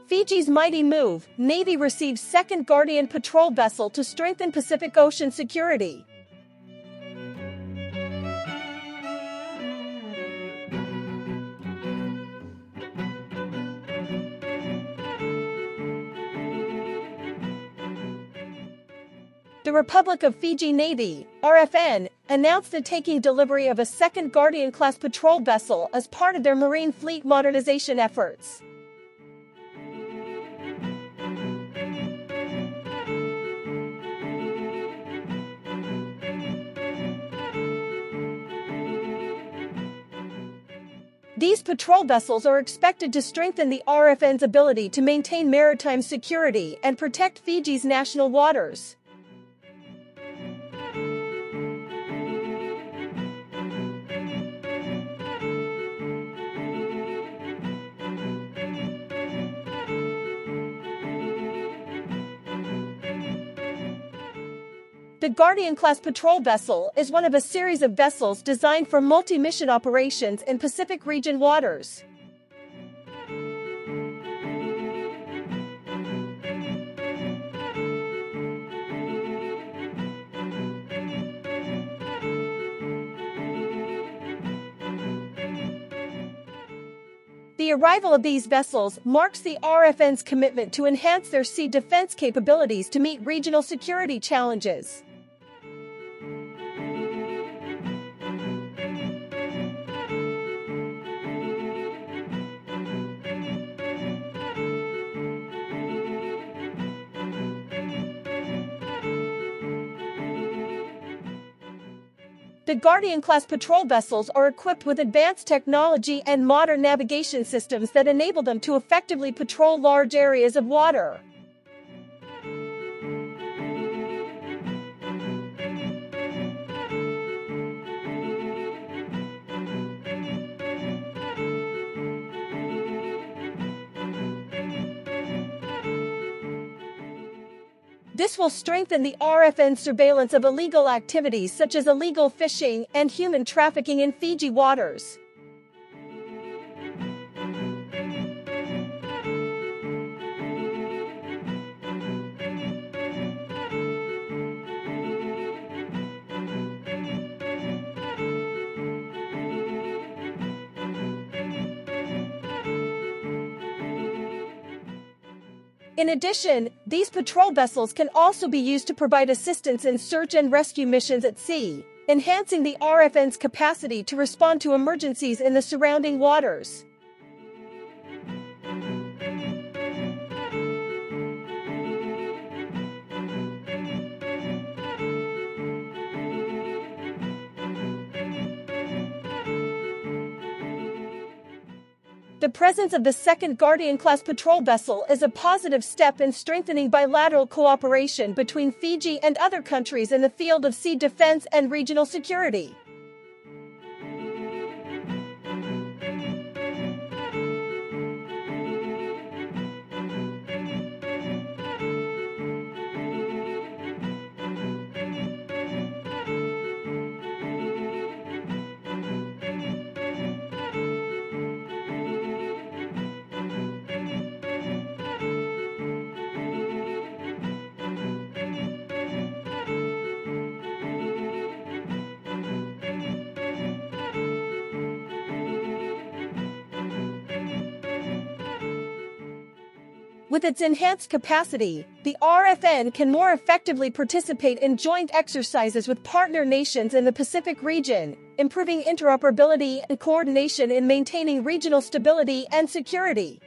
Fiji's mighty move, Navy receives second Guardian patrol vessel to strengthen Pacific Ocean security. The Republic of Fiji Navy, RFN, announced the taking delivery of a second Guardian-class patrol vessel as part of their marine fleet modernization efforts. These patrol vessels are expected to strengthen the RFN's ability to maintain maritime security and protect Fiji's national waters. The Guardian-class patrol vessel is one of a series of vessels designed for multi-mission operations in Pacific region waters. The arrival of these vessels marks the RFN's commitment to enhance their sea defense capabilities to meet regional security challenges. The Guardian-class patrol vessels are equipped with advanced technology and modern navigation systems that enable them to effectively patrol large areas of water. This will strengthen the RFN's surveillance of illegal activities such as illegal fishing and human trafficking in Fiji waters. In addition, these patrol vessels can also be used to provide assistance in search and rescue missions at sea, enhancing the RFN's capacity to respond to emergencies in the surrounding waters. The presence of the second Guardian-class patrol vessel is a positive step in strengthening bilateral cooperation between Fiji and other countries in the field of sea defense and regional security. With its enhanced capacity, the RFN can more effectively participate in joint exercises with partner nations in the Pacific region, improving interoperability and coordination in maintaining regional stability and security.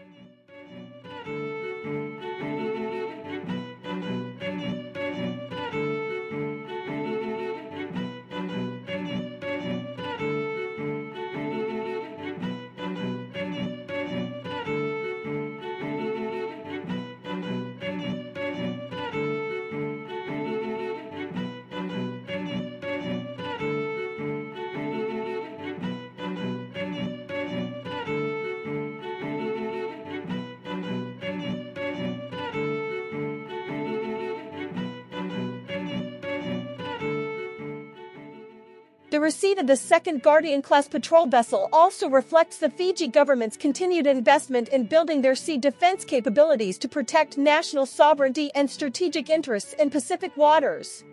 receipt of the second Guardian-class patrol vessel also reflects the Fiji government's continued investment in building their sea defense capabilities to protect national sovereignty and strategic interests in Pacific waters.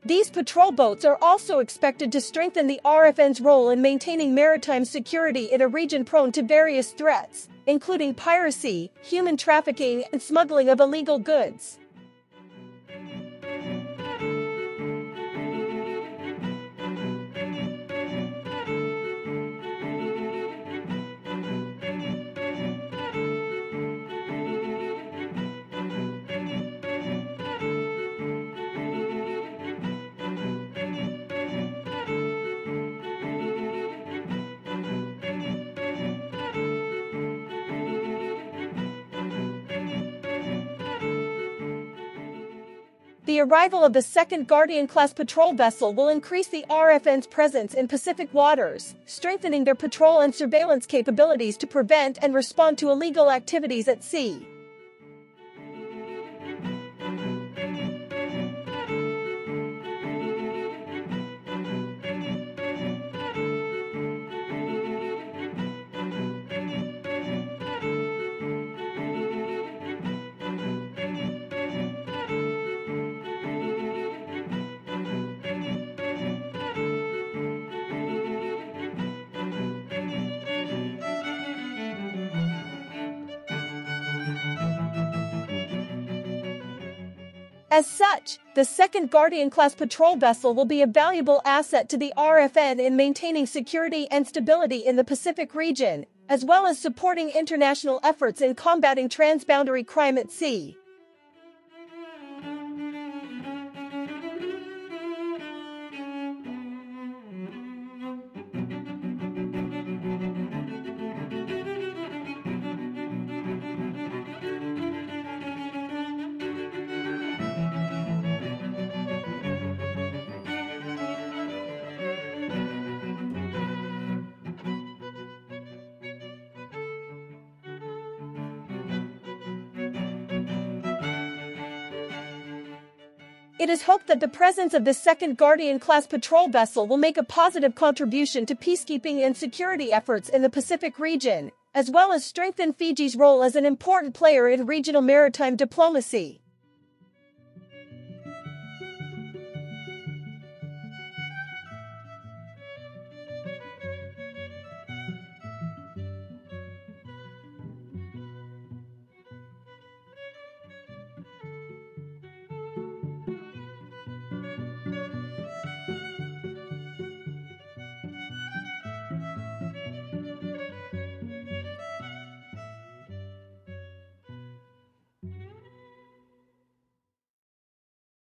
These patrol boats are also expected to strengthen the RFN's role in maintaining maritime security in a region prone to various threats, including piracy, human trafficking, and smuggling of illegal goods. The arrival of the second Guardian-class patrol vessel will increase the RFN's presence in Pacific waters, strengthening their patrol and surveillance capabilities to prevent and respond to illegal activities at sea. As such, the second Guardian-class patrol vessel will be a valuable asset to the RFN in maintaining security and stability in the Pacific region, as well as supporting international efforts in combating transboundary crime at sea. It is hoped that the presence of the second Guardian-class patrol vessel will make a positive contribution to peacekeeping and security efforts in the Pacific region, as well as strengthen Fiji's role as an important player in regional maritime diplomacy.